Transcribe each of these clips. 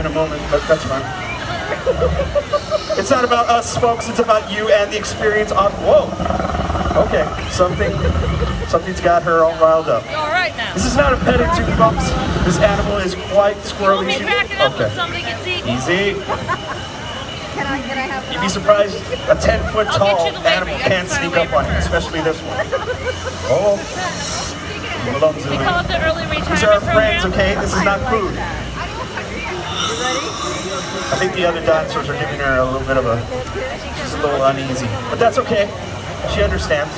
having a moment, but that's fine. It's not about us, folks. It's about you and the experience on. Whoa. Okay, something's got her all riled up. All right now. This is not a petting zoo, folks. This animal is quite squirrely. You won't be cracking up when something gets eaten. Easy. Can I have You'd be surprised a 10-foot tall animal can't sneak up on you, especially this one. Oh. We call it the early retirement These are our friends, program. okay? This is not food. I think the other dinosaurs are giving her a little bit of she's a little uneasy. But that's okay. She understands.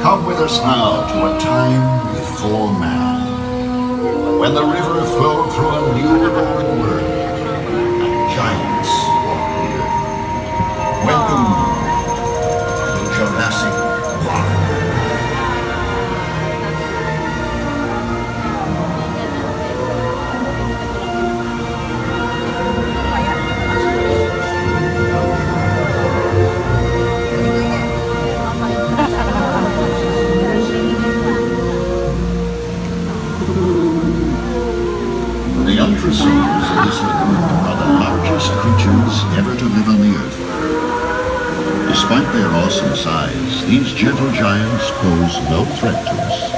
Come with us now to a time before man, when the river flowed through a new-born world, and giants walked the earth. Welcome to Jurassic Park. The Ultrasaurs of this lagoon are the largest creatures ever to live on the Earth. Despite their awesome size, these gentle giants pose no threat to us.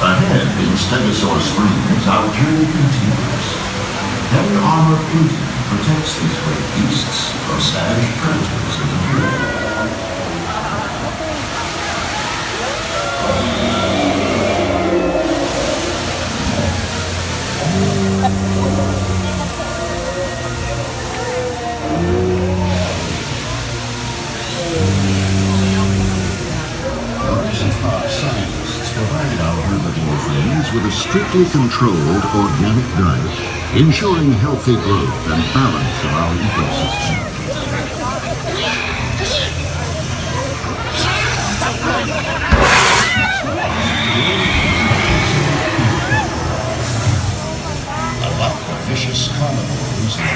Ahead in Stegosaur Springs, our journey continues. Heavy armor plating protects these great beasts from savage predators in the field. Jurassic Park scientists provided our herbivore friends with a strictly controlled organic diet, ensuring healthy growth and balance of our ecosystem. Unlike the vicious carnivores in the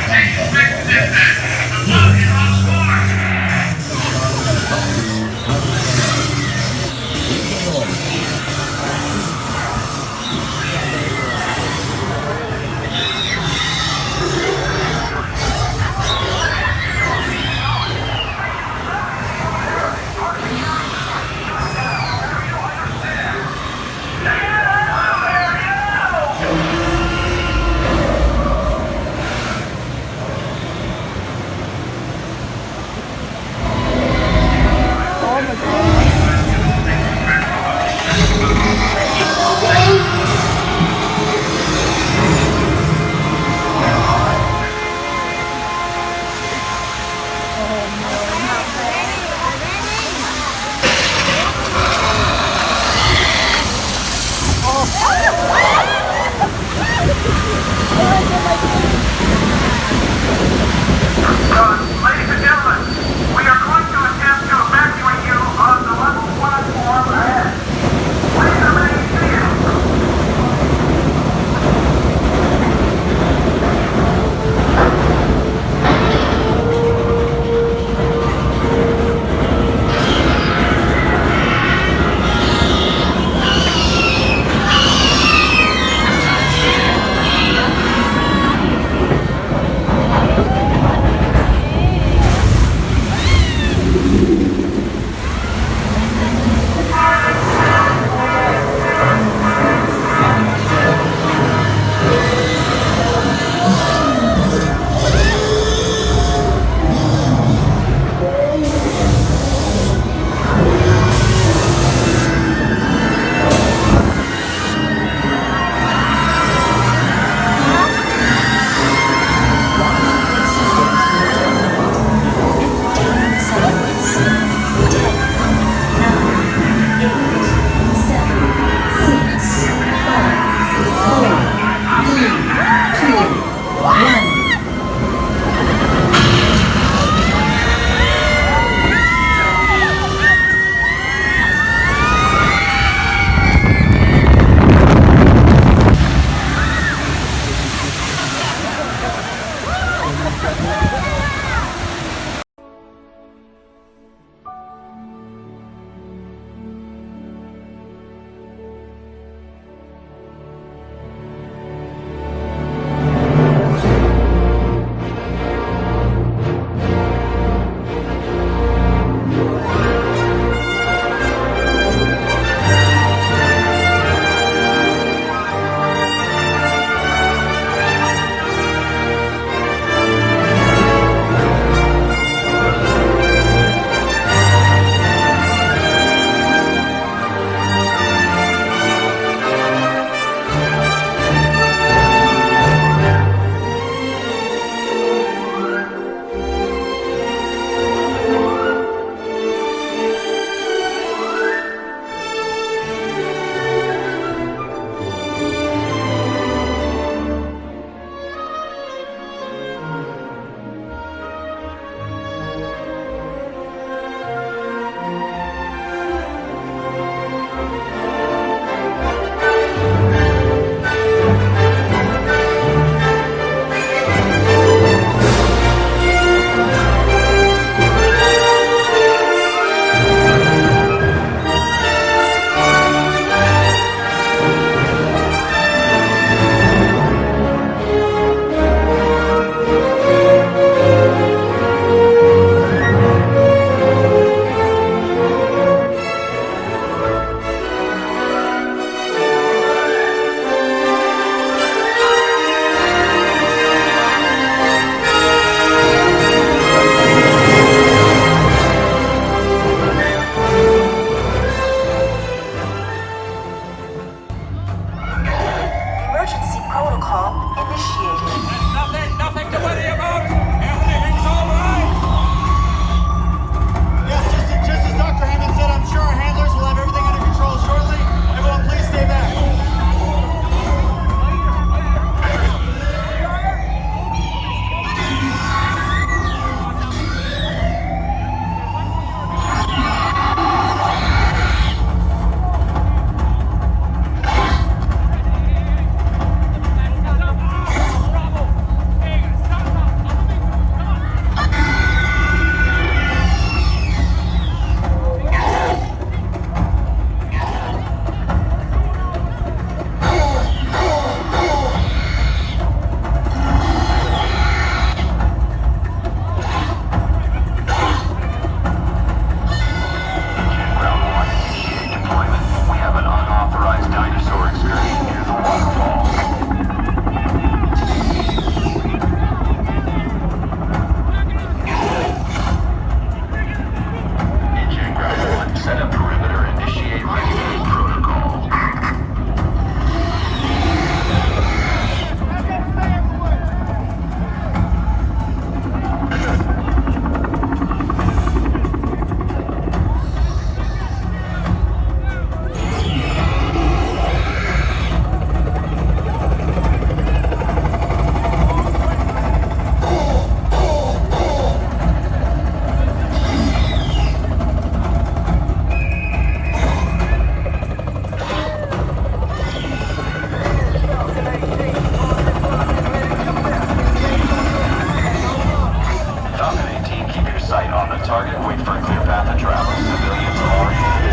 target and wait for a clear path of travel. Civilians are oriented.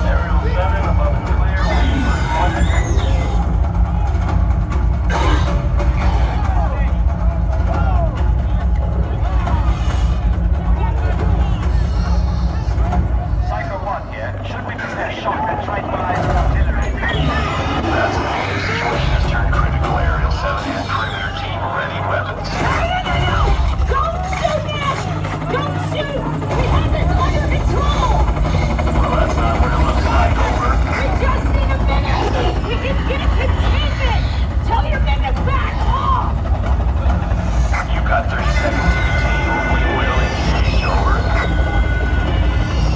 Aerial 7 above and clear. Psycho 1 here. Should we prepare shotguns right behind the artillery? That's an the situation has turned critical. Aerial 7 and perimeter team ready weapons. Don't shoot him! Don't shoot! We have this under control! Well, that's not what it looks like. Over. We just need a minute! We can get a containment! Tell your men to back off! You've got 30 seconds to contain. We will engage. Over.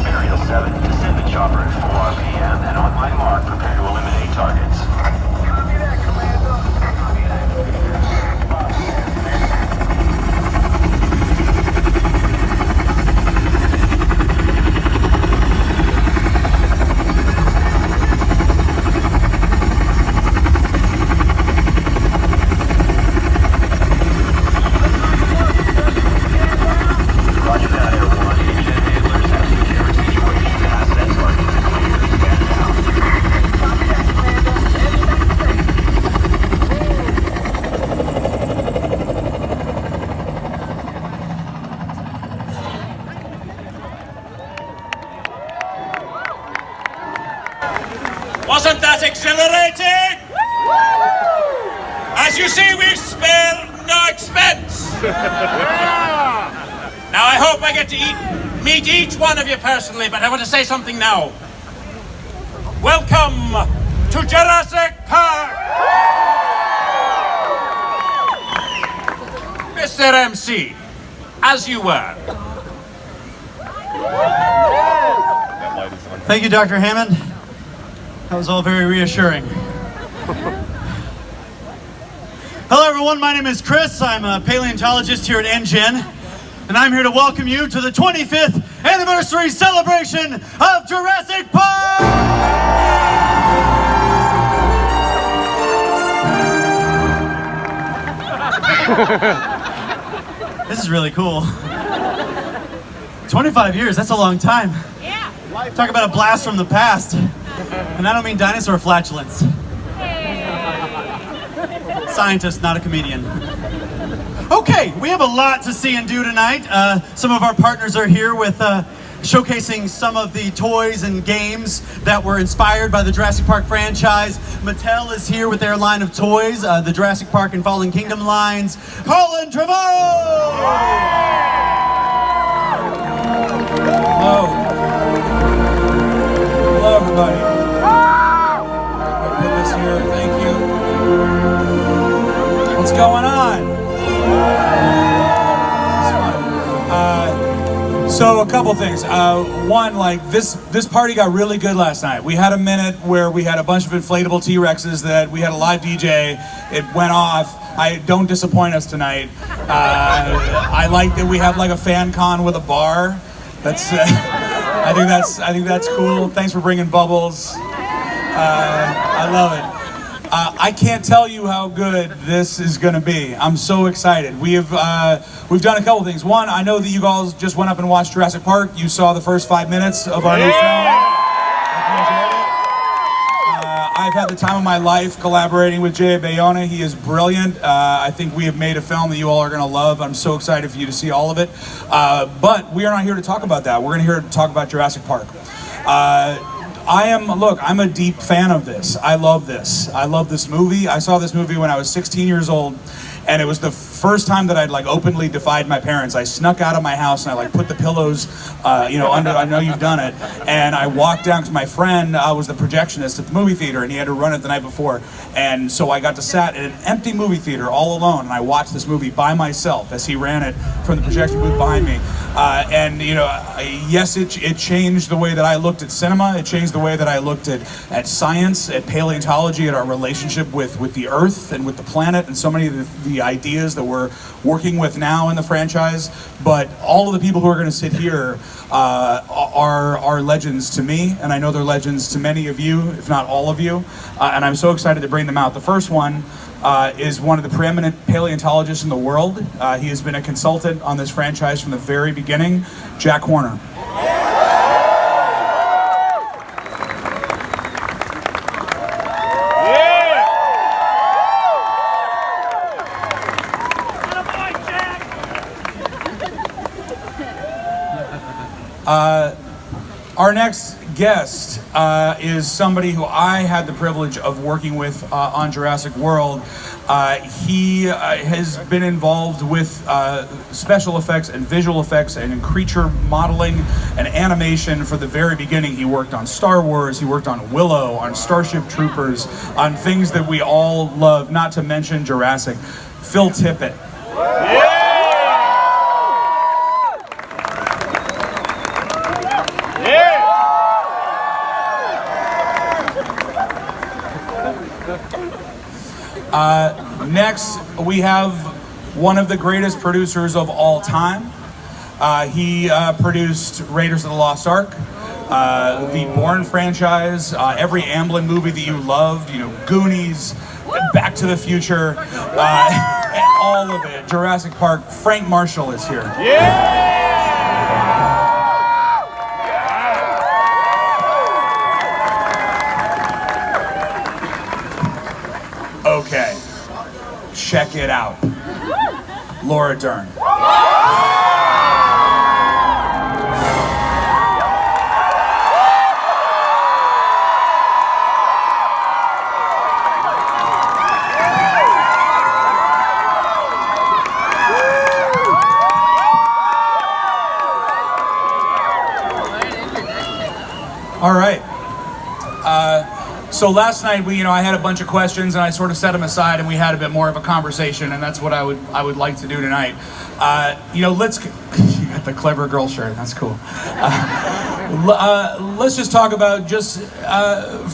Aerial 7, descend the chopper at full RPM, and on my mark, prepare to eliminate targets. Copy that, Commander. Copy that. Roger that, Air 1. Engine handlers have secured situation. Assets are in the clear. Stand down. Copy that, Commander. Wasn't that exhilarating? As you see, we've spared no expense. Now, I hope I get to meet each one of you personally, but I want to say something now. Welcome to Jurassic Park! Mr. MC, as you were. Thank you, Dr. Hammond. That was all very reassuring. Hello, everyone. My name is Chris. I'm a paleontologist here at NGen, and I'm here to welcome you to the 25th anniversary celebration of Jurassic Park! This is really cool. 25 years, that's a long time. Yeah. Talk about a blast from the past. And I don't mean dinosaur flatulence. Scientist, not a comedian. Okay, we have a lot to see and do tonight. Some of our partners are here with showcasing some of the toys and games that were inspired by the Jurassic Park franchise. Mattel is here with their line of toys, the Jurassic Park and Fallen Kingdom lines. Colin Trevorrow! Hello. Hello, everybody. I'll put this here. Thank you. What's going on? It's fun. So a couple things. One, like this party got really good last night. We had a minute where we had a bunch of inflatable T-Rexes that we had a live DJ. It went off. Don't disappoint us tonight. I like that we have like a fan con with a bar. That's. I think that's cool. Thanks for bringing bubbles. I love it. I can't tell you how good this is going to be. I'm so excited. We've done a couple things. One, I know that you guys just went up and watched Jurassic Park. You saw the first 5 minutes of our new film. I've had the time of my life collaborating with Jay Bayona. He is brilliant. I think we have made a film that you all are going to love. I'm so excited for you to see all of it. But we are not here to talk about that. We're going to here to talk about Jurassic Park. I'm a deep fan of this. I love this. I love this movie. I saw this movie when I was 16 years old, and it was the first time that I'd like openly defied my parents. I snuck out of my house and I like put the pillows, under. I know you've done it. And I walked down because my friend was the projectionist at the movie theater, and he had to run it the night before. And so I got to sat in an empty movie theater all alone, and I watched this movie by myself as he ran it from the projection booth behind me. Yes, it changed the way that I looked at cinema. It changed the way that I looked at science, at paleontology, at our relationship with the Earth and with the planet, and so many of the ideas that we're working with now in the franchise, but all of the people who are going to sit here are legends to me, and I know they're legends to many of you, if not all of you, and I'm so excited to bring them out. The first one is one of the preeminent paleontologists in the world. He has been a consultant on this franchise from the very beginning, Jack Horner. Our next guest is somebody who I had the privilege of working with on Jurassic World. He has been involved with special effects and visual effects and in creature modeling and animation for the very beginning. He worked on Star Wars, he worked on Willow, on Starship Troopers, on things that we all love, not to mention Jurassic. Phil Tippett. Next, we have one of the greatest producers of all time. He produced Raiders of the Lost Ark, the Bourne franchise, every Amblin movie that you loved, you know, Goonies, Back to the Future, all of it. Jurassic Park. Frank Marshall is here. Okay. Check it out. Laura Dern. All right. So last night I had a bunch of questions and I sort of set them aside and we had a bit more of a conversation, and that's what I would like to do tonight. Let's you got the clever girl shirt. That's cool. Let's just talk about just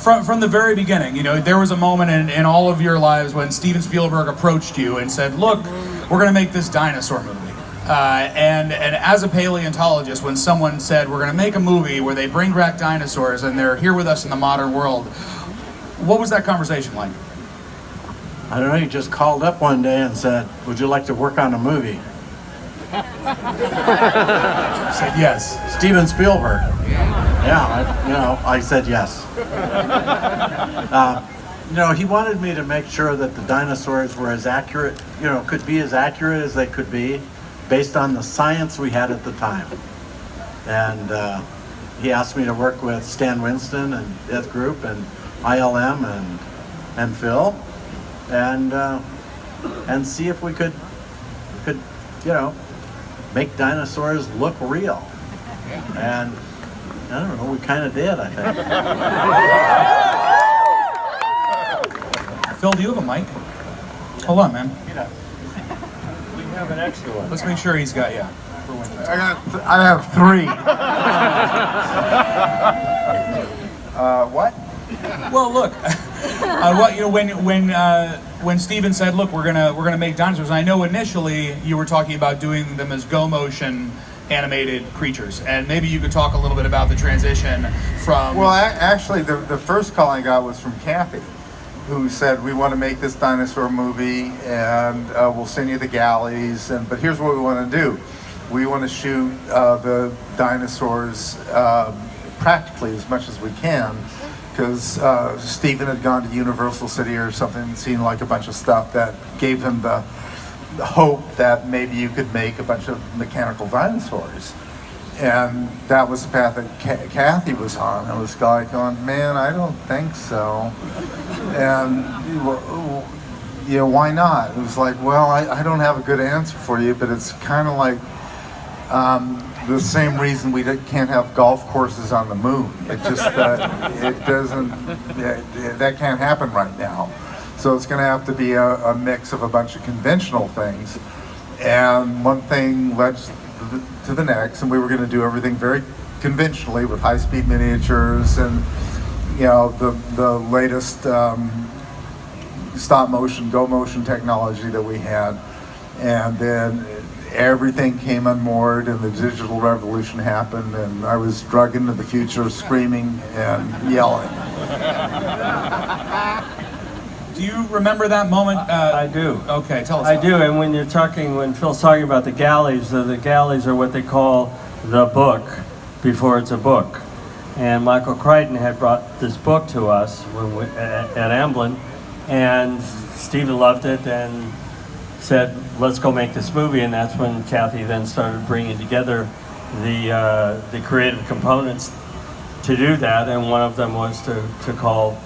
from the very beginning. You know, there was a moment in all of your lives when Steven Spielberg approached you and said, "Look, we're going to make this dinosaur movie." And as a paleontologist, when someone said, "We're going to make a movie where they bring back dinosaurs and they're here with us in the modern world," what was that conversation like? I don't know, he just called up one day and said, "Would you like to work on a movie?" I said yes. Steven Spielberg. Yeah, I said yes. He wanted me to make sure that the dinosaurs were as accurate, could be as accurate as they could be based on the science we had at the time. And he asked me to work with Stan Winston and Ed Group and ILM and Phil, and see if we could make dinosaurs look real. And I don't know, we kind of did, I think. Phil, do you have a mic? Hold on, man. We have an extra one. Let's make sure he's got I have three. What? Well, look, when Steven said, "Look, we're gonna make dinosaurs," I know initially you were talking about doing them as go motion animated creatures, and maybe you could talk a little bit about the transition from. Well, actually, the first call I got was from Kathy, who said, "We want to make this dinosaur movie, and we'll send you the galleys, but here's what we want to do: we want to shoot the dinosaurs practically as much as we can." Because Steven had gone to Universal City or something and seen like a bunch of stuff that gave him the hope that maybe you could make a bunch of mechanical dinosaurs. And that was the path that Kathy was on. I was like going, "Man, I don't think so." And, why not? It was like, well, I don't have a good answer for you, but it's kind of like the same reason we can't have golf courses on the moon. It just, it doesn't, that can't happen right now. So it's going to have to be a mix of a bunch of conventional things. And one thing led to the next, and we were going to do everything very conventionally with high-speed miniatures and, the latest stop motion, go motion technology that we had. And then everything came unmoored and the digital revolution happened, and I was dragged into the future screaming and yelling. Do you remember that moment? I do. Okay, tell us. I do, and when Phil's talking about the galleys are what they call the book before it's a book. And Michael Crichton had brought this book to us at Amblin, and Stephen loved it and said, let's go make this movie. And that's when Kathy then started bringing together the creative components to do that, and one of them was to call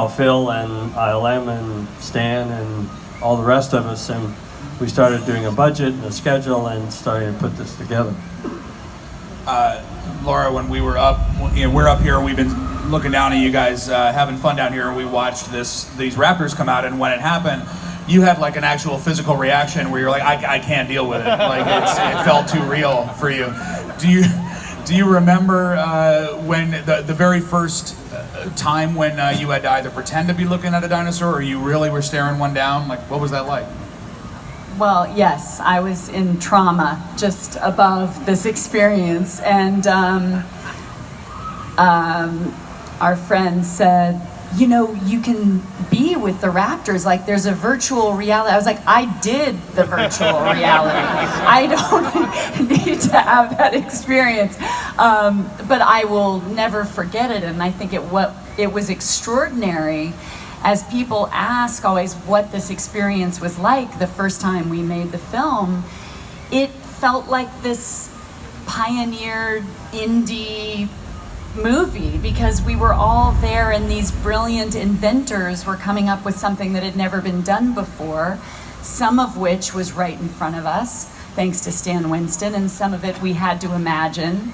Phil and ILM and Stan and all the rest of us, and we started doing a budget and a schedule and starting to put this together. Laura, when we were up, we're up here, we've been looking down at you guys having fun down here, and we watched these Raptors come out, and when it happened, you had like an actual physical reaction where you're like, I can't deal with it. Like it felt too real for you. Do you remember when the very first time when you had to either pretend to be looking at a dinosaur or you really were staring one down? Like, what was that like? Well, yes, I was in trauma just above this experience, and our friend said, you know, you can be with the Raptors, like there's a virtual reality. I was like, I did the virtual reality. I don't need to have that experience. But I will never forget it, and I think it was extraordinary as people ask always what this experience was like the first time we made the film. It felt like this pioneered indie movie because we were all there and these brilliant inventors were coming up with something that had never been done before, some of which was right in front of us thanks to Stan Winston, and some of it we had to imagine,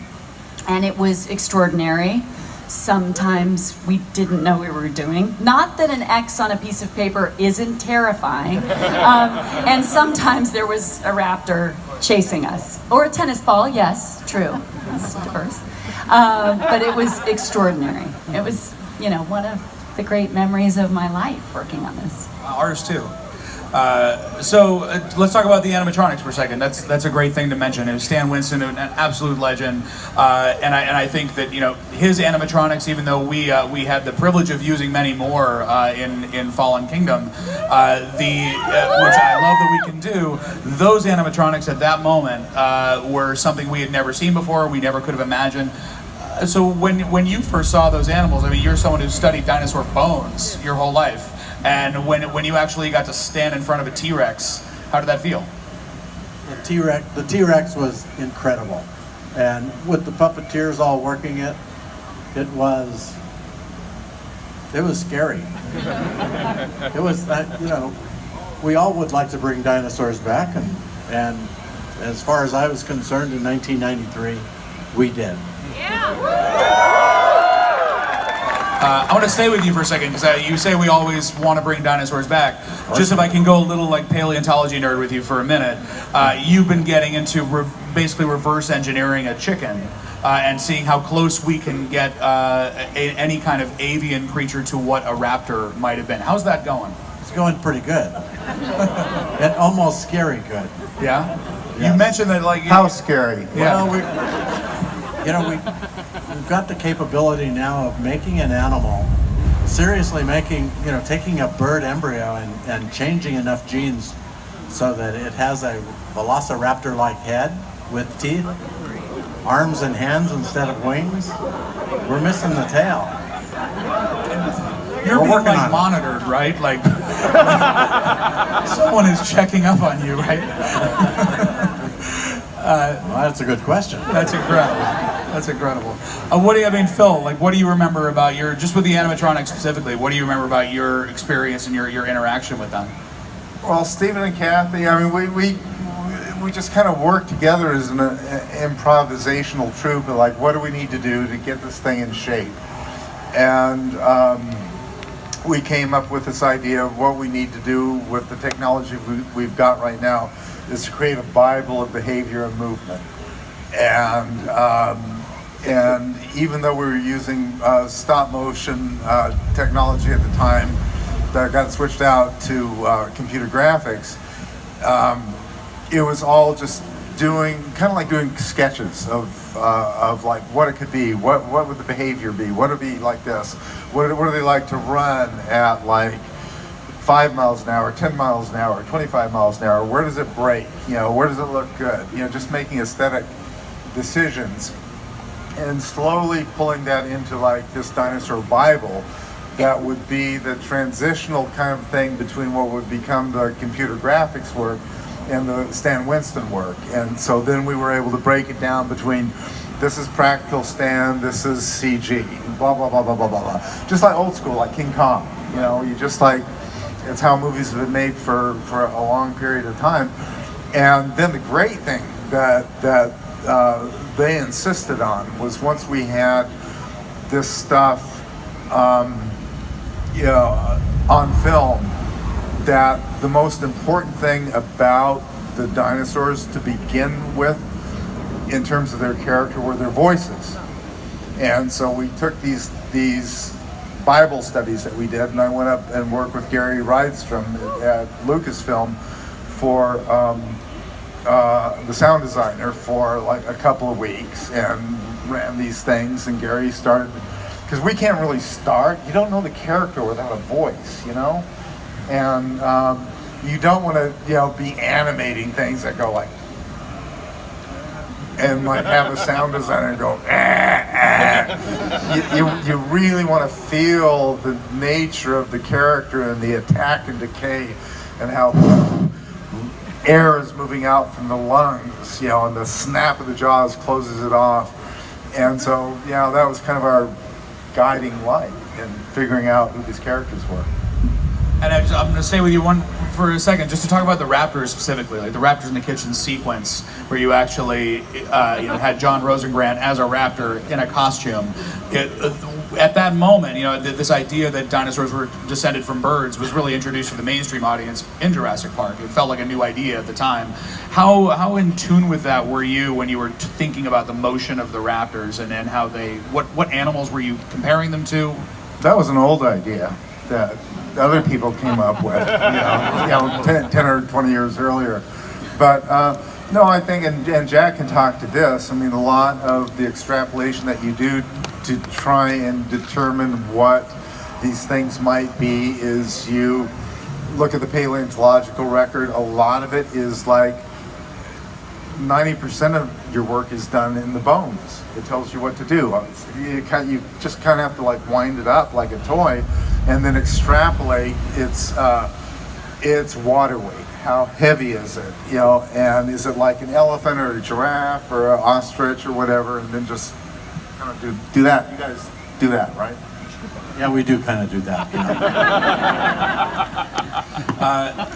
and it was extraordinary. Sometimes we didn't know we were doing. Not that an X on a piece of paper isn't terrifying. And sometimes there was a raptor chasing us. Or a tennis ball, yes, true. That's diverse. But it was extraordinary. It was, you know, one of the great memories of my life working on this. Ours too. So let's talk about the animatronics for a second. That's a great thing to mention. It was Stan Winston, an absolute legend, and I think that, you know, his animatronics, even though we had the privilege of using many more in Fallen Kingdom, which I love that we can do. Those animatronics at that moment were something we had never seen before. We never could have imagined. So when you first saw those animals, I mean, you're someone who studied dinosaur bones your whole life. And when you actually got to stand in front of a T-Rex, how did that feel? The T-Rex was incredible, and with the puppeteers all working it was scary. It was, you know, we all would like to bring dinosaurs back, and as far as I was concerned, in 1993, we did. I want to stay with you for a second because you say we always want to bring dinosaurs back. Just if I can go a little like paleontology nerd with you for a minute, you've been getting into basically reverse engineering a chicken and seeing how close we can get any kind of avian creature to what a raptor might have been. How's that going? It's going pretty good. And almost scary good. Yeah? Yes. You mentioned that like... How scary? Yeah. Well, we've got the capability now of making an animal, seriously making, you know, taking a bird embryo and changing enough genes so that it has a velociraptor-like head with teeth, arms and hands instead of wings. We're missing the tail. You're being like monitored, right? Like someone is checking up on you, right? Well, that's a good question. That's incredible. That's incredible. Phil, like, what do you remember about just with the animatronics specifically, what do you remember about your experience and your interaction with them? Well, Stephen and Kathy, I mean, we just kind of worked together as an improvisational troupe of like, what do we need to do to get this thing in shape? And we came up with this idea of what we need to do with the technology we've got right now is to create a Bible of behavior and movement. And even though we were using stop motion technology at the time that got switched out to computer graphics, it was all just doing sketches of like what it could be, what would the behavior be, what would it be like this, what do they like to run at, like 5 miles an hour, 10 miles an hour, 25 miles an hour, where does it break, where does it look good, just making aesthetic decisions and slowly pulling that into like this dinosaur Bible that would be the transitional kind of thing between what would become the computer graphics work and the Stan Winston work. And so then we were able to break it down between this is practical Stan, this is CG, blah, blah, blah, blah, blah, blah, blah. Just like old school, like King Kong. You just like, it's how movies have been made for a long period of time. And then the great thing that they insisted on was once we had this stuff on film, that the most important thing about the dinosaurs to begin with in terms of their character were their voices. And so we took these Bible studies that we did, and I went up and worked with Gary Rydstrom at Lucasfilm for the sound designer for like a couple of weeks and ran these things, and Gary started, because we can't really start, you don't know the character without a voice, and you don't want to be animating things that go like, and like have a sound designer go You really want to feel the nature of the character and the attack and decay and how air is moving out from the lungs, and the snap of the jaws closes it off. And so that was kind of our guiding light in figuring out who these characters were. And I'm going to stay with you for a second, just to talk about the Raptors specifically, like the Raptors in the Kitchen sequence, where you actually had John Rosengrant as a raptor in a costume. At that moment, this idea that dinosaurs were descended from birds was really introduced to the mainstream audience in Jurassic Park. It felt like a new idea at the time. How in tune with that were you when you were thinking about the motion of the raptors and how what animals were you comparing them to? That was an old idea that other people came up with, 10 or 20 years earlier. But no, I think, and Jack can talk to this, a lot of the extrapolation that you do to try and determine what these things might be is you look at the paleontological record. A lot of it is like 90% of your work is done in the bones. It tells you what to do. You just kind of have to like wind it up like a toy and then extrapolate its water weight. How heavy is it? And is it like an elephant or a giraffe or an ostrich or whatever, and then just kind of do that. You guys do that, right? Yeah, we do kind of do that.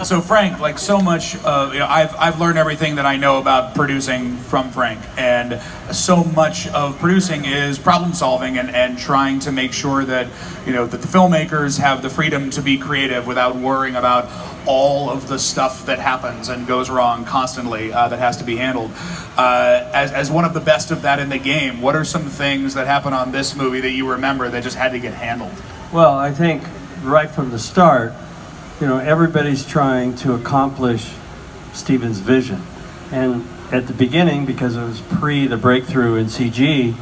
So Frank, like so much of, I've learned everything that I know about producing from Frank, and so much of producing is problem solving and trying to make sure that, that the filmmakers have the freedom to be creative without worrying about all of the stuff that happens and goes wrong constantly that has to be handled. As one of the best of that in the game, what are some things that happen on this movie that you remember that just had to get handled? Well, I think right from the start, everybody's trying to accomplish Steven's vision. And at the beginning, because it was pre the breakthrough in CG,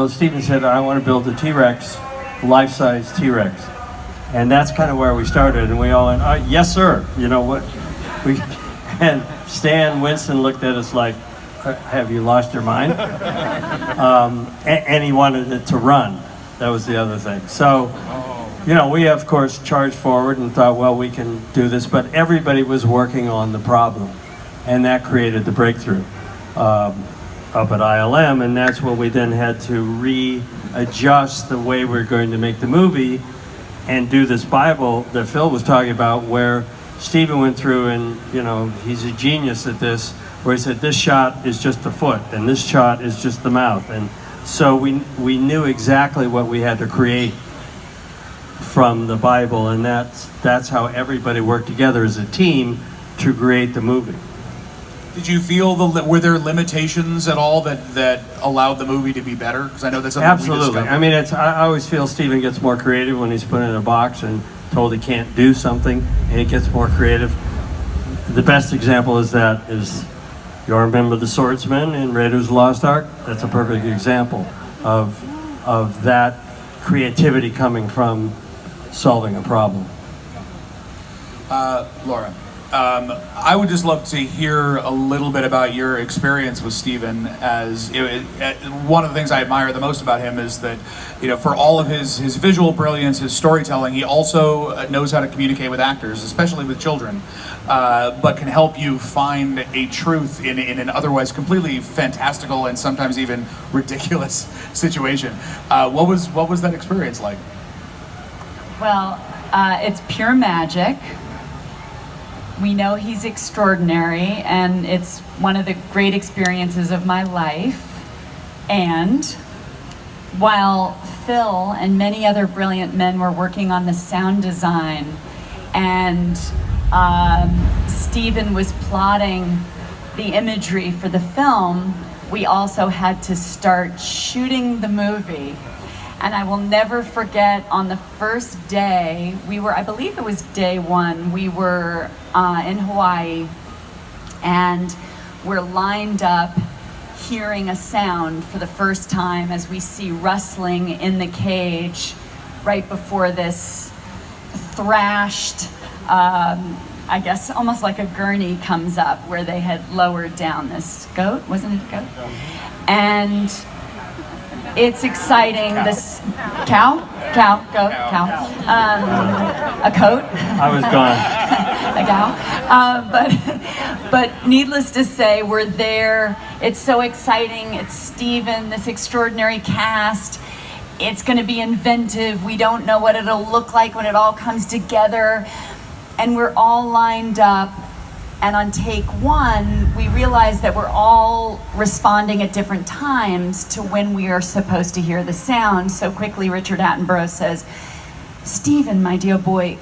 Steven said, I want to build a T-Rex, life-size T-Rex. And that's kind of where we started, and we all went, yes, sir. And Stan Winston looked at us like, have you lost your mind? And he wanted it to run. That was the other thing. So, we of course charged forward and thought, well, we can do this, but everybody was working on the problem, and that created the breakthrough up at ILM, and that's when we then had to readjust the way we're going to make the movie and do this Bible that Phil was talking about, where Steven went through and, he's a genius at this, where he said, this shot is just the foot, and this shot is just the mouth. And so we knew exactly what we had to create from the Bible, and that's how everybody worked together as a team to create the movie. Did you feel were there limitations at all that allowed the movie to be better? Because I know that's something absolutely. I always feel Steven gets more creative when he's put in a box and told he can't do something, and he gets more creative. The best example is you all remember the swordsman in Raiders of the Lost Ark? That's a perfect example of that creativity coming from solving a problem. Laura, I would just love to hear a little bit about your experience with Steven. One of the things I admire the most about him is that, for all of his visual brilliance, his storytelling, he also knows how to communicate with actors, especially with children, but can help you find a truth in an otherwise completely fantastical and sometimes even ridiculous situation. What was that experience like? Well, it's pure magic. We know he's extraordinary, and it's one of the great experiences of my life. And while Phil and many other brilliant men were working on the sound design, and Steven was plotting the imagery for the film, we also had to start shooting the movie. And I will never forget, on the first day, I believe it was day one, we were in Hawaii, and we're lined up hearing a sound for the first time as we see rustling in the cage right before this thrashed, I guess almost like a gurney comes up where they had lowered down this goat, wasn't it a goat? And it's exciting. This cow, goat, cow. A coat. I was gone. A cow. But needless to say, we're there. It's so exciting. It's Steven, this extraordinary cast. It's going to be inventive. We don't know what it'll look like when it all comes together. And we're all lined up. And on take one, we realize that we're all responding at different times to when we are supposed to hear the sound. So quickly, Richard Attenborough says, "Steven, my dear boy,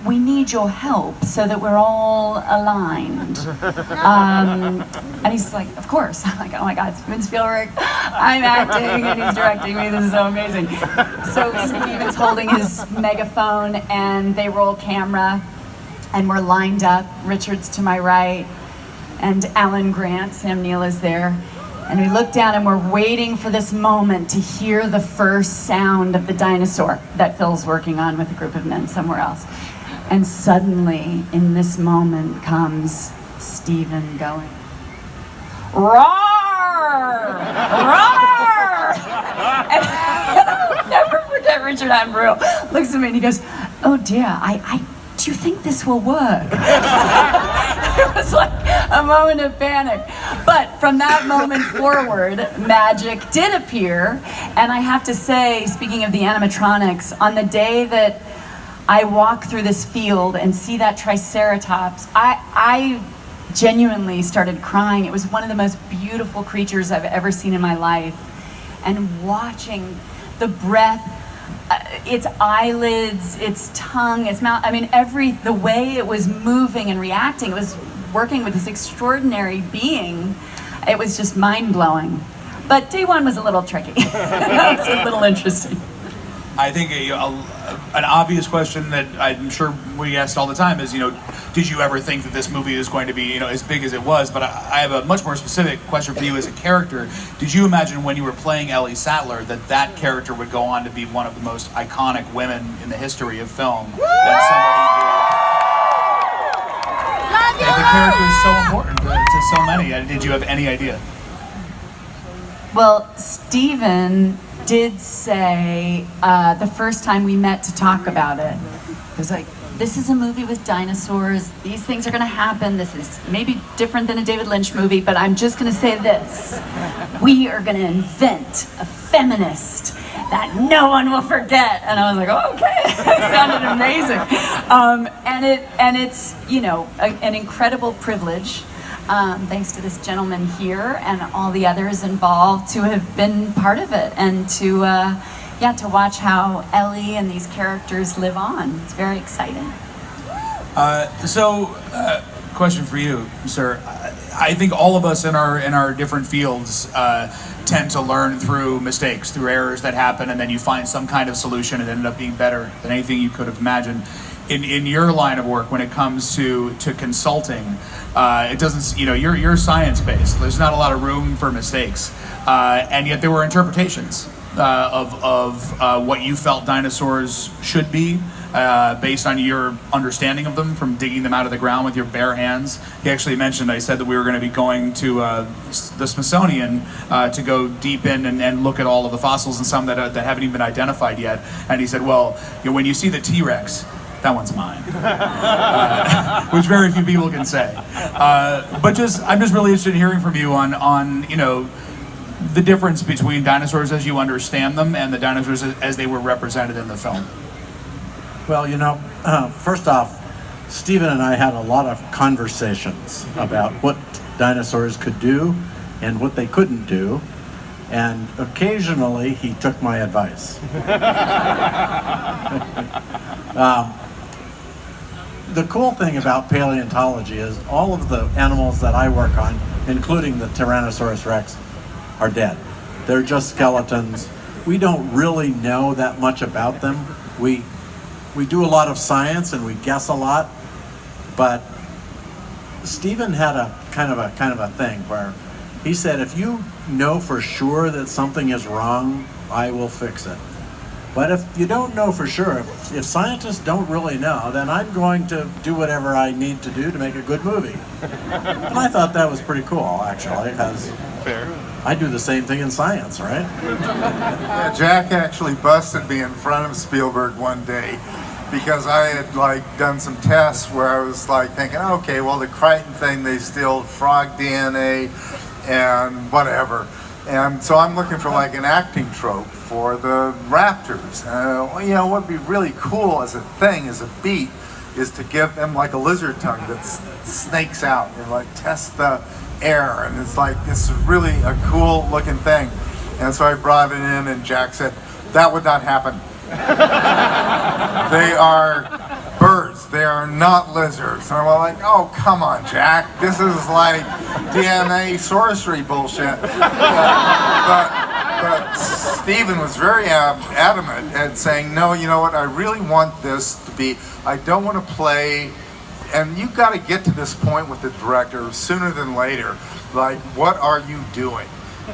we need your help so that we're all aligned." And he's like, "Of course." I'm like, "Oh my God, Steven Spielberg, I'm acting and he's directing me. This is so amazing." So Steven's holding his megaphone and they roll camera. And we're lined up. Richard's to my right, and Alan Grant, Sam Neill, is there. And we look down and we're waiting for this moment to hear the first sound of the dinosaur that Phil's working on with a group of men somewhere else. And suddenly, in this moment, comes Steven going, "Roar! Roar!" And I'll never forget Richard Attenborough looks at me and he goes, "Oh dear, do you think this will work?" It was like a moment of panic. But from that moment forward, magic did appear. And I have to say, speaking of the animatronics, on the day that I walk through this field and see that Triceratops, I genuinely started crying. It was one of the most beautiful creatures I've ever seen in my life. And watching the breath, its eyelids, its tongue, its mouth, the way it was moving and reacting, it was working with this extraordinary being. It was just mind-blowing. But day one was a little tricky. It was a little interesting. I think an obvious question that I'm sure we asked all the time is, did you ever think that this movie is going to be, as big as it was? But I have a much more specific question for you as a character. Did you imagine when you were playing Ellie Sattler that character would go on to be one of the most iconic women in the history of film? The character is so important to so many. Did you have any idea? Well, Steven did say the first time we met to talk about it, it was like, "This is a movie with dinosaurs. These things are going to happen. This is maybe different than a David Lynch movie, but I'm just going to say this. We are going to invent a feminist that no one will forget." And I was like, "Oh, okay." It sounded amazing. And it's, an incredible privilege, thanks to this gentleman here and all the others involved, to have been part of it and to watch how Ellie and these characters live on. It's very exciting. Question for you, sir. I think all of us in our different fields tend to learn through mistakes, through errors that happen, and then you find some kind of solution and it ended up being better than anything you could have imagined. in your line of work when it comes to consulting, it doesn't, you're science-based. There's not a lot of room for mistakes. And yet there were interpretations of what you felt dinosaurs should be, based on your understanding of them from digging them out of the ground with your bare hands. He actually mentioned, I said that we were going to be going to the Smithsonian to go deep in and look at all of the fossils and some that haven't even been identified yet. And he said, well, when you see the T-Rex, that one's mine, which very few people can say. But I'm just really interested in hearing from you on the difference between dinosaurs as you understand them and the dinosaurs as they were represented in the film. Well, first off, Stephen and I had a lot of conversations about what dinosaurs could do and what they couldn't do, and occasionally he took my advice. The cool thing about paleontology is all of the animals that I work on, including the Tyrannosaurus Rex, are dead. They're just skeletons. We don't really know that much about them. We do a lot of science and we guess a lot, but Stephen had a kind of a thing where he said, if you know for sure that something is wrong, I will fix it. But if you don't know for sure, if scientists don't really know, then I'm going to do whatever I need to do to make a good movie. And I thought that was pretty cool, actually, because I do the same thing in science, right? Yeah, Jack actually busted me in front of Spielberg one day because I had done some tests where I was thinking, okay, well, the Crichton thing, they steal frog DNA and whatever. And so I'm looking for an acting trope for the raptors. What would be really cool as a thing, as a beat, is to give them a lizard tongue that snakes out and tests the air. And it's this is really a cool looking thing. And so I brought it in and Jack said, that would not happen. They are birds, they are not lizards. And I'm like, oh, come on, Jack. This is DNA sorcery bullshit. But Stephen was very adamant at saying, no, you know what, I really want this to be, I don't want to play, and you've got to get to this point with the director sooner than later, what are you doing?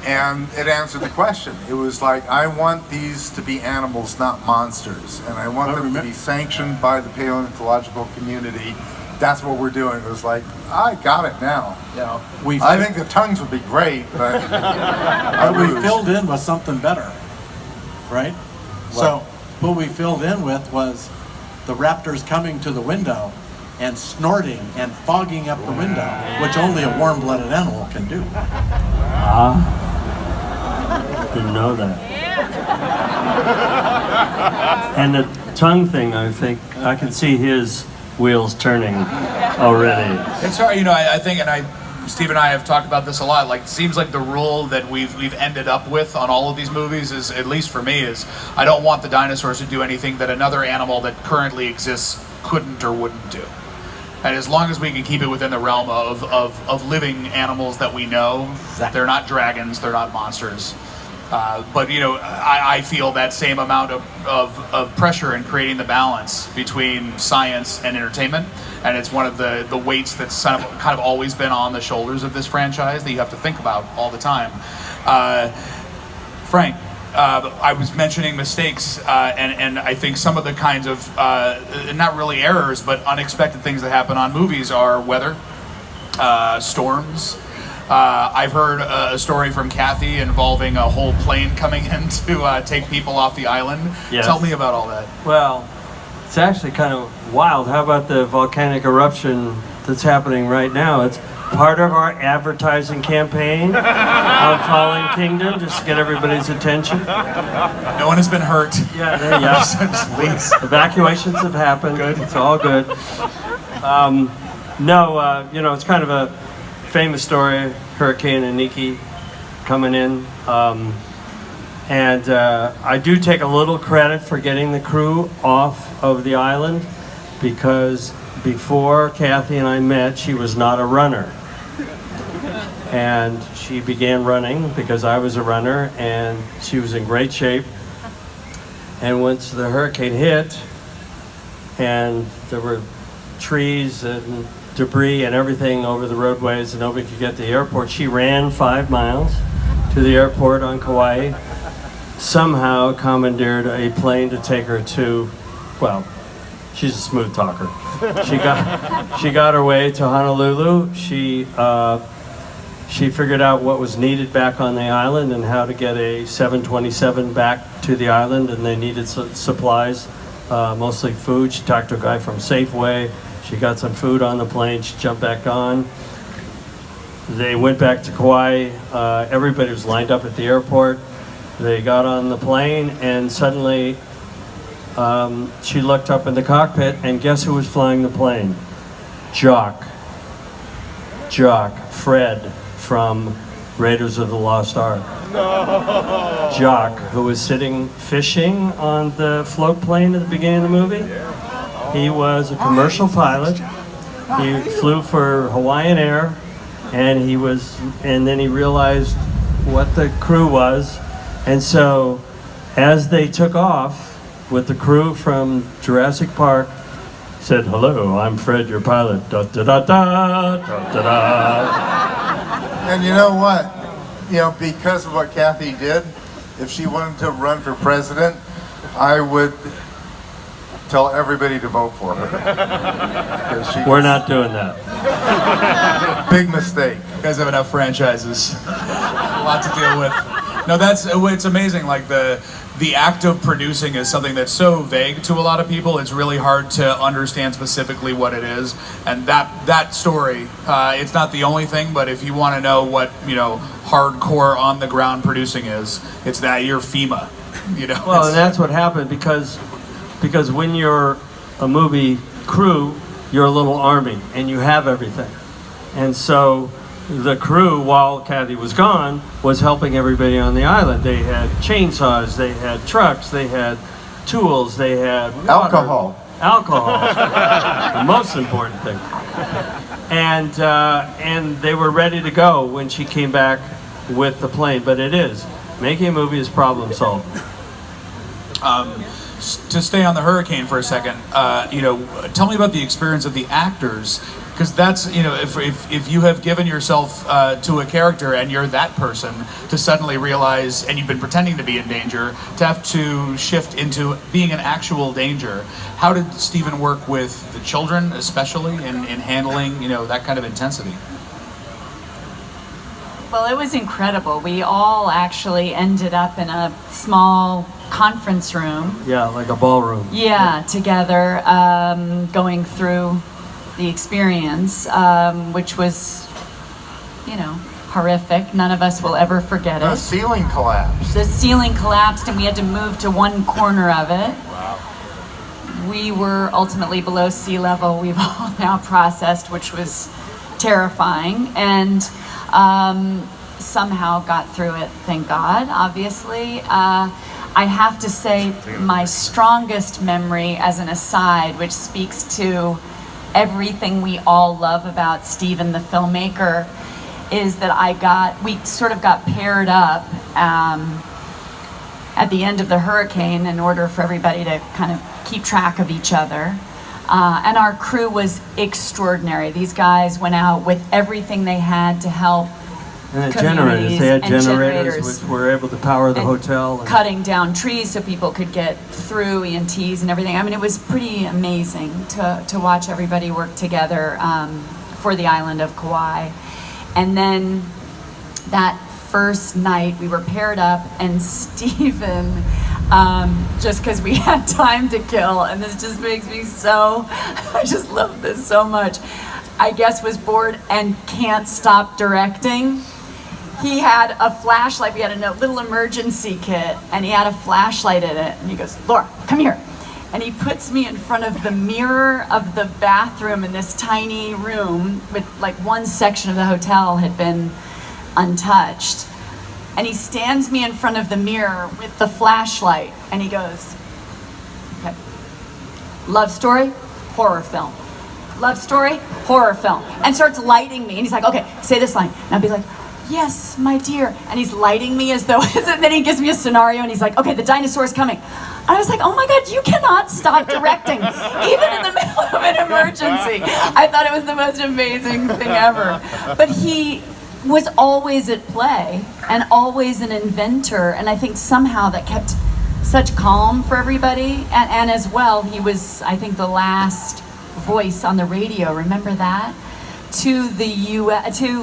And it answered the question. It was I want these to be animals, not monsters, and I want them to be sanctioned by the paleontological community. That's what we're doing. It was I got it now. I think the tongues would be great, but we filled in with something better, right? So what we filled in with was the raptors coming to the window and snorting and fogging up the window, which only a warm-blooded animal can do. Didn't know that. And the tongue thing, I think, I can see his wheels turning already. It's hard, I think, and Steve and I have talked about this a lot, it seems like the rule that we've ended up with on all of these movies is, at least for me, is I don't want the dinosaurs to do anything that another animal that currently exists couldn't or wouldn't do. And as long as we can keep it within the realm of living animals that we know, they're not dragons, they're not monsters. But I feel that same amount of pressure in creating the balance between science and entertainment, and it's one of the weights that's kind of always been on the shoulders of this franchise that you have to think about all the time. Frank, I was mentioning mistakes, and I think some of the kinds of, not really errors, but unexpected things that happen on movies are weather, storms. I've heard a story from Kathy involving a whole plane coming in to take people off the island. Yes. Tell me about all that. Well, it's actually kind of wild. How about the volcanic eruption that's happening right now? It's part of our advertising campaign on Fallen Kingdom, just to get everybody's attention. No one has been hurt. Yeah. Please. Evacuations have happened. Good. It's all good. It's kind of a famous story, Hurricane Iniki coming in. And I do take a little credit for getting the crew off of the island, because before Kathy and I met, she was not a runner. And she began running because I was a runner, and she was in great shape. And once the hurricane hit, and there were trees and debris and everything over the roadways, and nobody could get to the airport. She ran 5 miles to the airport on Kauai, somehow commandeered a plane to take her to, well, she's a smooth talker. She got her way to Honolulu. She figured out what was needed back on the island and how to get a 727 back to the island, and they needed supplies, mostly food. She talked to a guy from Safeway. She got some food on the plane. She jumped back on. They went back to Kauai. Everybody was lined up at the airport. They got on the plane, and suddenly she looked up in the cockpit, and guess who was flying the plane? Jock, Fred from Raiders of the Lost Ark. No. Jock, who was sitting fishing on the float plane at the beginning of the movie. He was a commercial pilot. He flew for Hawaiian Air, and then he realized what the crew was. And so as they took off with the crew from Jurassic Park, said, "Hello, I'm Fred, your pilot." Da, da, da, da, da, da, da. And you know what? Because of what Kathy did, if she wanted to run for president, I would tell everybody to vote for her. We're not doing that. Big mistake. You guys have enough franchises. A lot to deal with. No, it's amazing. Like the act of producing is something that's so vague to a lot of people. It's really hard to understand specifically what it is. And that story, it's not the only thing, but if you want to know what, hardcore on the ground producing is, it's that you're FEMA. Well, and that's what happened because when you're a movie crew, you're a little army and you have everything. And so the crew, while Kathy was gone, was helping everybody on the island. They had chainsaws, they had trucks, they had tools, they had water. Alcohol. The most important thing. And they were ready to go when she came back with the plane. But making a movie is problem solving. To stay on the hurricane for a second, tell me about the experience of the actors, because that's, if you have given yourself to a character and you're that person, to suddenly realize, and you've been pretending to be in danger, to have to shift into being an actual danger. How did Stephen work with the children, especially in handling, that kind of intensity? Well, it was incredible. We all actually ended up in a small conference room. Yeah, like a ballroom. Yeah, together, going through the experience, which was, horrific. None of us will ever forget it. The ceiling collapsed. The ceiling collapsed, and we had to move to one corner of it. Wow. We were ultimately below sea level. We've all now processed, which was terrifying, and somehow got through it, thank God, obviously. I have to say my strongest memory, as an aside, which speaks to everything we all love about Stephen the filmmaker, is that we sort of got paired up at the end of the hurricane in order for everybody to kind of keep track of each other. And our crew was extraordinary. These guys went out with everything they had to help. And the generators, they had generators which were able to power the hotel. And cutting down trees so people could get through, EMTs and everything. I mean, it was pretty amazing to watch everybody work together for the island of Kauai. And then that first night we were paired up, and Stephen, just because we had time to kill, and this just makes me I just love this so much, I guess was bored and can't stop directing. He had a flashlight. We had a little emergency kit, and he had a flashlight in it. And he goes, "Laura, come here." And he puts me in front of the mirror of the bathroom in this tiny room with one section of the hotel had been untouched. And he stands me in front of the mirror with the flashlight, and he goes, "Okay, love story, horror film. Love story, horror film," and starts lighting me. And he's like, "Okay, say this line." And I'll be like, yes, my dear. And he's lighting me as though, and then he gives me a scenario and he's like, okay, the dinosaur's coming. And I was like, oh my God, you cannot stop directing, even in the middle of an emergency. I thought it was the most amazing thing ever. But he was always at play and always an inventor. And I think somehow that kept such calm for everybody. And as well, he was, I think, the last voice on the radio. Remember that? To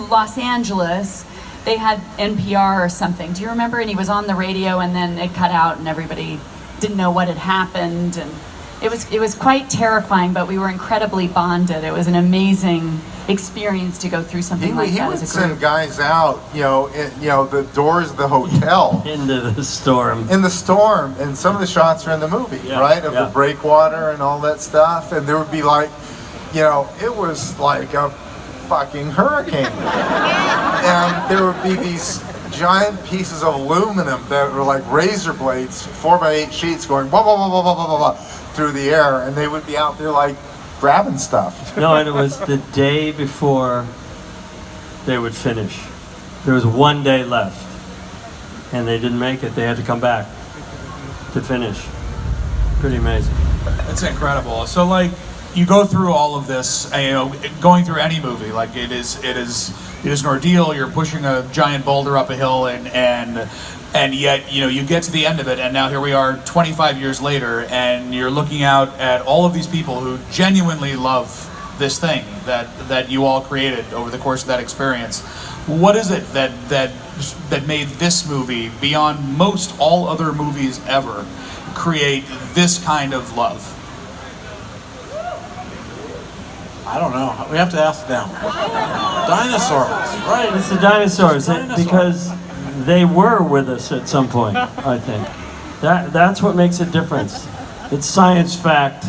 Los Angeles, they had NPR or something. Do you remember? And he was on the radio, and then it cut out, and everybody didn't know what had happened. And it was quite terrifying, but we were incredibly bonded. It was an amazing experience to go through something like that. He would as a send group. guys out, the doors of the hotel. Into the storm. In the storm, and some of the shots are in the movie, right? Of the breakwater and all that stuff, and there would be like, it was like a fucking hurricane. And there would be these giant pieces of aluminum that were like razor blades, 4x8 sheets going blah, blah, blah, blah, blah, blah, blah, through the air, and they would be out there like grabbing stuff. No, and it was the day before they would finish. There was one day left, and they didn't make it. They had to come back to finish. Pretty amazing. That's incredible. So, like, you go through all of this, going through any movie, like it is an ordeal. You're pushing a giant boulder up a hill, and yet, you get to the end of it, and now here we are 25 years later, and you're looking out at all of these people who genuinely love this thing that you all created over the course of that experience. What is it that made this movie, beyond most all other movies ever, create this kind of love? I don't know. We have to ask them. Dinosaurs, right? It's the dinosaurs, because they were with us at some point, I think. That's what makes a difference. It's science fact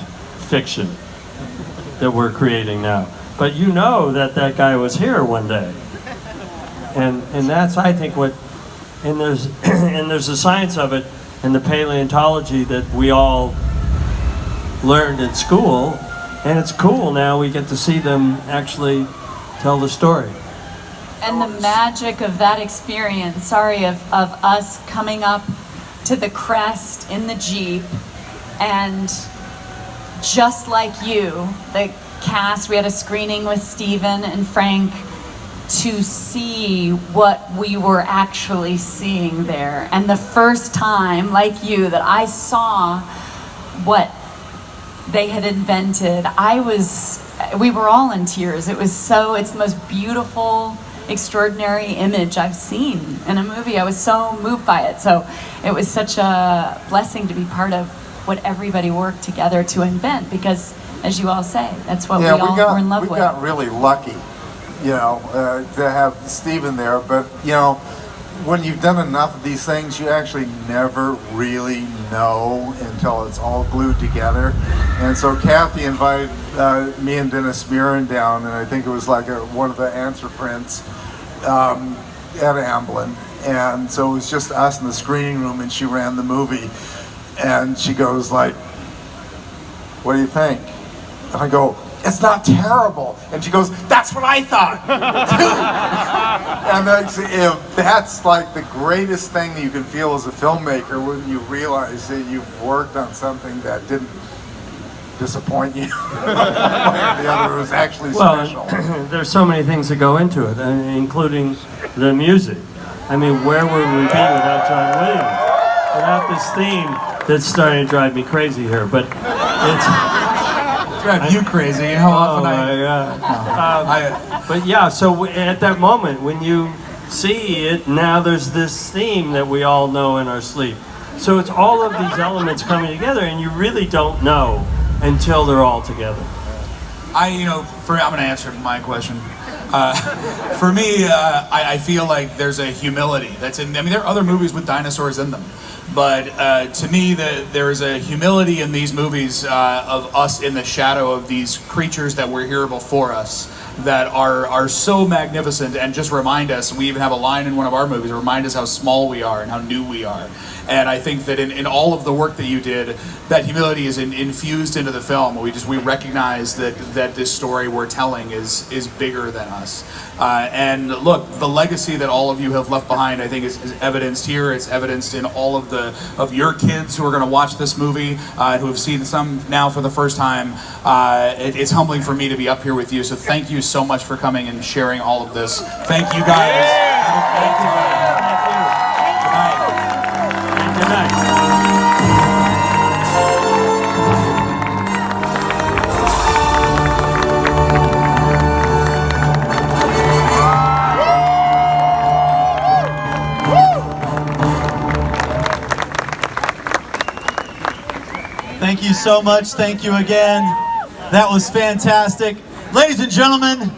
fiction that we're creating now. But you know that guy was here one day. And that's, I think, what, and there's the science of it and the paleontology that we all learned in school. And it's cool now we get to see them actually tell the story. And the magic of that experience, of us coming up to the crest in the Jeep, and just like you, the cast, we had a screening with Steven and Frank to see what we were actually seeing there. And the first time, like you, that I saw what they had invented, we were all in tears. It's the most beautiful, extraordinary image I've seen in a movie. I was so moved by it. So it was such a blessing to be part of what everybody worked together to invent, because, as you all say, that's what we all were in love with. We got really lucky, to have Steven there, but, when you've done enough of these things, you actually never really know until it's all glued together. And so Kathy invited me and Dennis Mirren down, and I think it was like one of the answer prints at Amblin. And so it was just us in the screening room, and she ran the movie. And she goes like, "What do you think?" And I go, "It's not terrible." And she goes, "That's what I thought." And that's like the greatest thing that you can feel as a filmmaker, when you realize that you've worked on something that didn't disappoint you. The other was actually special. There's so many things that go into it, including the music. I mean, where would we be without John Williams? Without this theme that's starting to drive me crazy here, but it's... Drive you crazy, how often but yeah, so at that moment, when you see it, now there's this theme that we all know in our sleep. So it's all of these elements coming together, and you really don't know until they're all together. I'm going to answer my question. For me, I feel like there's a humility that's in. I mean, there are other movies with dinosaurs in them, but to me, there is a humility in these movies of us in the shadow of these creatures that were here before us, that are so magnificent and just remind us. We even have a line in one of our movies, remind us how small we are and how new we are. And I think that in all of the work that you did, that humility is infused into the film. We recognize that this story we're telling is bigger than us. And look, the legacy that all of you have left behind, I think, is evidenced here. It's evidenced in all of your kids who are going to watch this movie, and who have seen some now for the first time. It's humbling for me to be up here with you. So thank you so much for coming and sharing all of this. Thank you guys. Good night. Thank you so much. Thank you again. That was fantastic. Ladies and gentlemen,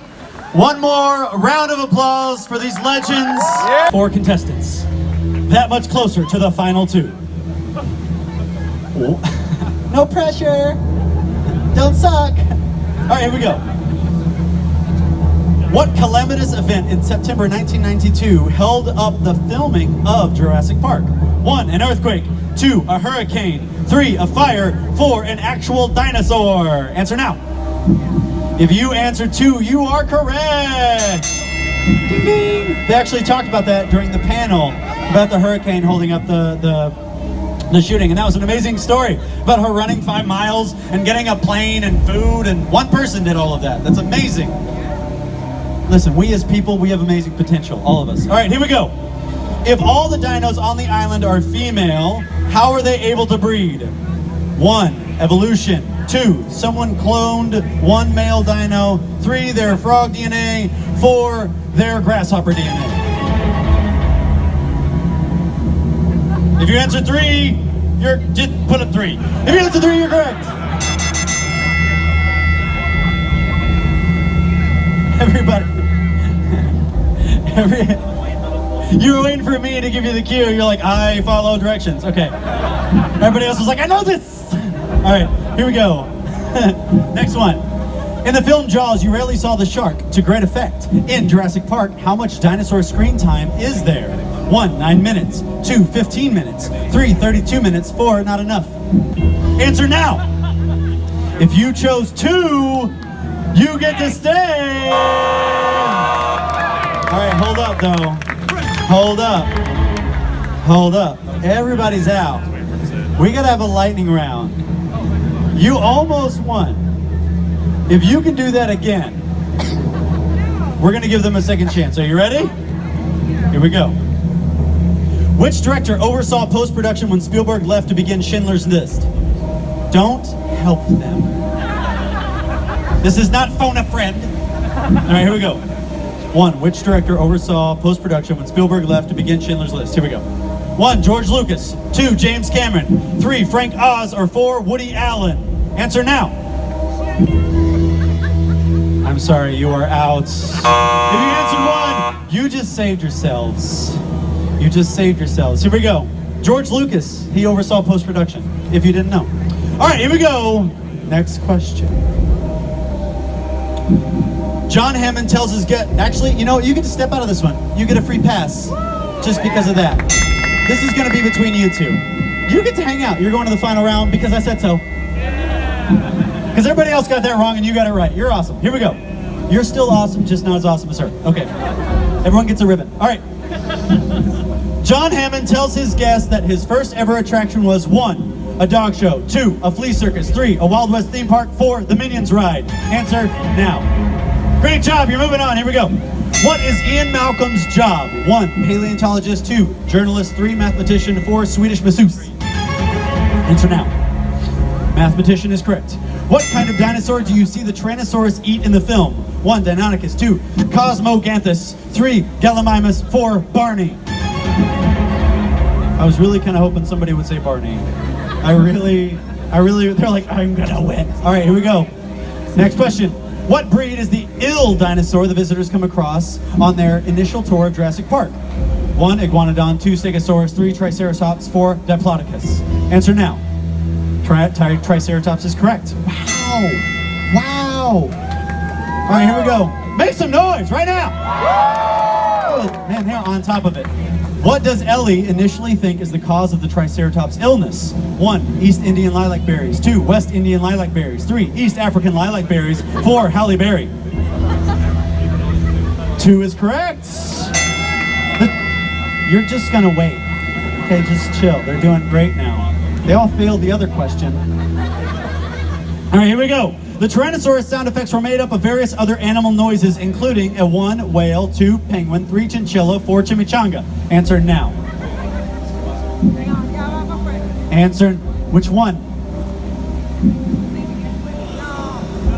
one more round of applause for these legends. 4 contestants. That much closer to the final 2. No pressure. Don't suck. All right, here we go. What calamitous event in September 1992 held up the filming of Jurassic Park? 1, an earthquake. 2, a hurricane. 3, a fire. 4, an actual dinosaur. Answer now. If you answer 2, you are correct. Ding, ding. They actually talked about that during the panel about the hurricane holding up the shooting, and that was an amazing story about her running 5 miles and getting a plane and food, and one person did all of that. That's amazing. Listen, we as people, we have amazing potential, all of us. All right, here we go. If all the dinos on the island are female, how are they able to breed? 1, evolution. 2, someone cloned 1 male dino. 3, their frog DNA. 4, their grasshopper DNA. If you answer 3, you're just put a 3. If you answer 3, you're correct. Everybody. You were waiting for me to give you the cue. You're like, I follow directions. Okay. Everybody else was like, I know this. All right, here we go. Next one. In the film Jaws, you rarely saw the shark to great effect. In Jurassic Park, how much dinosaur screen time is there? 1, 9 minutes. 2, 15 minutes. 3, 32 minutes. 4, not enough. Answer now. If you chose 2, you get to stay. All right, hold up though. Hold up. Hold up. Everybody's out. We gotta have a lightning round. You almost won. If you can do that again, we're gonna give them a second chance. Are you ready? Here we go. Which director oversaw post-production when Spielberg left to begin Schindler's List? Don't help them. This is not phone a friend. All right, here we go. 1, which director oversaw post-production when Spielberg left to begin Schindler's List? Here we go. 1, George Lucas. 2, James Cameron. 3, Frank Oz. Or 4, Woody Allen. Answer now. I'm sorry, you are out. If you answered 1, you just saved yourselves. You just saved yourselves. Here we go. George Lucas, he oversaw post-production, if you didn't know. All right, here we go. Next question. John Hammond tells his guest, actually, you know what, you get to step out of this one. You get a free pass, just because of that. This is gonna be between you 2. You get to hang out. You're going to the final round because I said so. Because everybody else got that wrong and you got it right. You're awesome. Here we go. You're still awesome, just not as awesome as her. Okay. Everyone gets a ribbon. All right. John Hammond tells his guests that his first ever attraction was 1, a dog show. 2, a flea circus. 3, a Wild West theme park. 4, the Minions ride. Answer now. Great job, you're moving on, here we go. What is Ian Malcolm's job? 1, paleontologist. 2, journalist. 3, mathematician. 4, Swedish masseuse. Answer now. Mathematician is correct. What kind of dinosaur do you see the Tyrannosaurus eat in the film? 1, Deinonychus. 2, Cosmoganthus. 3, Gallimimus. 4, Barney. I was really kind of hoping somebody would say Barney. I really, they're like, I'm gonna win. All right, here we go. Next question. What breed is the ill dinosaur the visitors come across on their initial tour of Jurassic Park? 1, Iguanodon. 2, Stegosaurus. 3, Triceratops. 4, Diplodocus. Answer now. Triceratops is correct. Wow. Wow. All right, here we go. Make some noise right now. Oh, man, they're on top of it. What does Ellie initially think is the cause of the Triceratops illness? 1, East Indian lilac berries. 2, West Indian lilac berries. 3, East African lilac berries. 4, Halle Berry. 2 is correct. You're just gonna wait. Okay, just chill. They're doing great now. They all failed the other question. All right, here we go. The Tyrannosaurus sound effects were made up of various other animal noises, including a 1, whale, 2, penguin, 3, chinchilla, 4, chimichanga. Answer now. Answer, which one?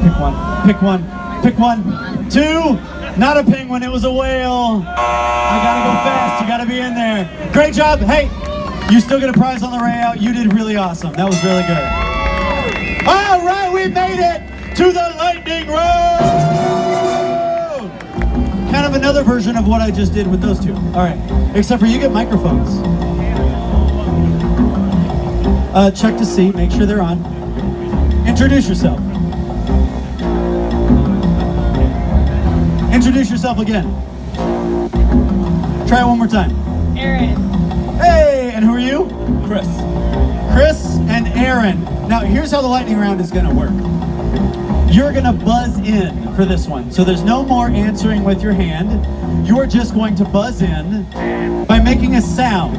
Pick one, pick one, pick one. 2, not a penguin, it was a whale. I gotta go fast, you gotta be in there. Great job, hey, you still get a prize on the way out. You did really awesome, that was really good. All right, we made it to the lightning round! Kind of another version of what I just did with those two. All right, except for you get microphones. Check to see, make sure they're on. Introduce yourself. Introduce yourself again. Try it one more time. Aaron. Hey, and who are you? Chris. Chris and Aaron. Now, here's how the lightning round is gonna work. You're gonna buzz in for this one. So there's no more answering with your hand. You are just going to buzz in by making a sound.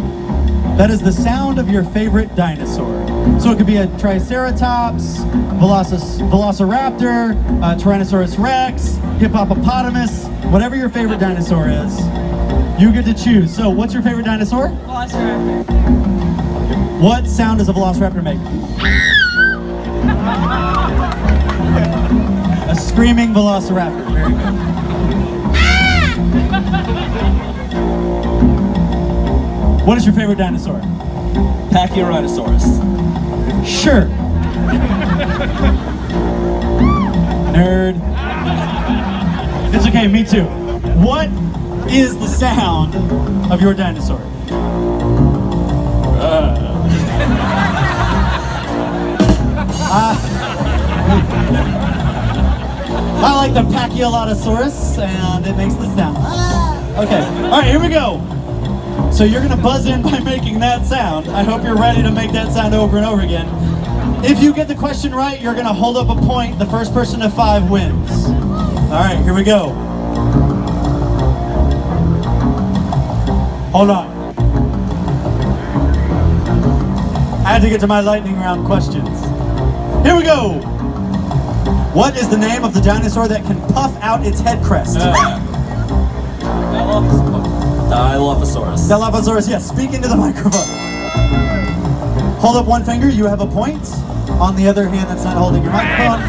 That is the sound of your favorite dinosaur. So it could be a Triceratops, Velociraptor, Tyrannosaurus Rex, Hippopotamus, whatever your favorite dinosaur is, you get to choose. So what's your favorite dinosaur? Velociraptor. What sound does a Velociraptor make? A screaming Velociraptor, very good. What is your favorite dinosaur? Pachyrhinosaurus. Sure. Nerd. It's okay, me too. What is the sound of your dinosaur? I like the Pachyrhinosaurus, and it makes the sound. Okay, all right, here we go. So you're gonna buzz in by making that sound. I hope you're ready to make that sound over and over again. If you get the question right, you're gonna hold up a point. The first person to 5 wins. All right, here we go. Hold on. I had to get to my lightning round questions. Here we go. What is the name of the dinosaur that can puff out its head crest? Dilophosaurus. Dilophosaurus, yes. Speak into the microphone. Hold up one finger, you have a point. On the other hand, that's not holding your microphone.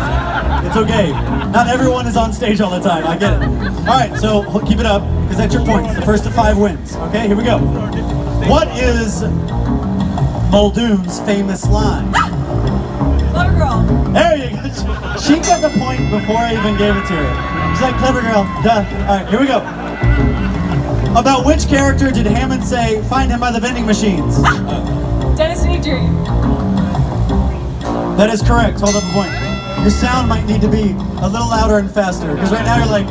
It's okay. Not everyone is on stage all the time, I get it. All right, so keep it up, because that's your points. The first to 5 wins. Okay, here we go. What is Muldoon's famous line? Clever girl. There you go. She got the point before I even gave it to her. She's like, clever girl, duh. All right, here we go. About which character did Hammond say, find him by the vending machines? Dennis Nedry. That is correct. Hold up a point. Your sound might need to be a little louder and faster, because right now you're like,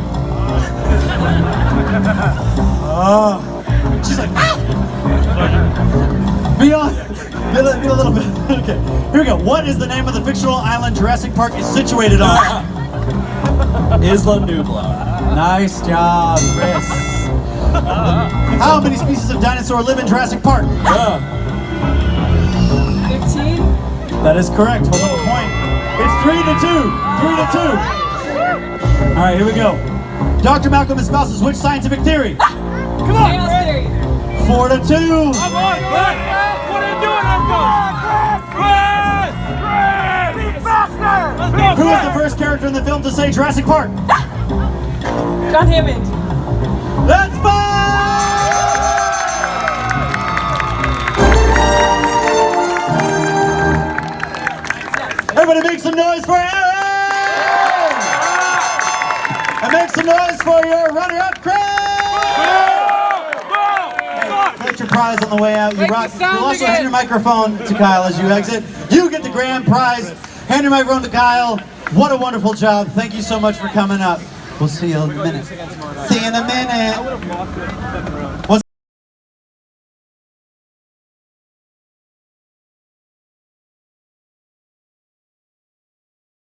oh. She's like, ah! Beyond. Get a little bit. Okay. Here we go. What is the name of the fictional island Jurassic Park is situated on? Isla Nublar. Nice job, Chris. How many species of dinosaur live in Jurassic Park? 15. That is correct. Hold up a point. It's 3-2. 3-2. All right, here we go. Dr. Malcolm espouses which scientific theory? Come on. Chaos theory. 4-2. Come on, Chris! What are you doing, Uncle? Chris! Be faster! Let's go, Who is the first character in the film to say Jurassic Park? John Hammond. That's 5! Everybody make some noise for Aaron! And make some noise for your runner-up, Chris! Collect your prize on the way out. You rock. You'll also hand your microphone to Kyle as you exit. You get the grand prize. Hand your microphone to Kyle. What a wonderful job. Thank you so much for coming up. We'll see you in a minute. See you in a minute.